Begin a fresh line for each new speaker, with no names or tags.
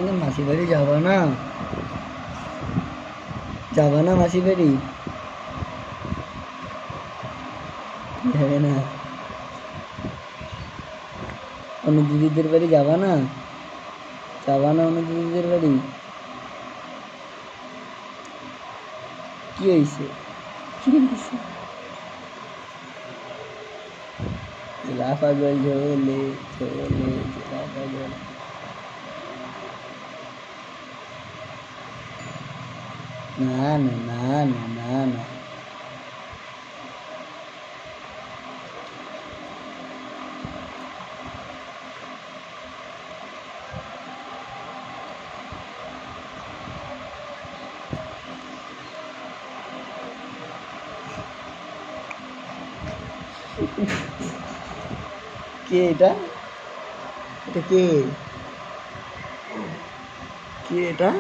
মাসি বাড়ি যাবা না? যাবা না মাসি বাড়ি? যাবে না? অন্য দিদিদের বাড়ি যাবা না? যাবা না অন্য দিদিদের বাড়ি? কি হয়েছে? কি হয়েছে? জেলা পাগল ঝোলে ঝোলে জেলা পাগল। না না না না না না। কে এটা? এটা কে? কে এটা?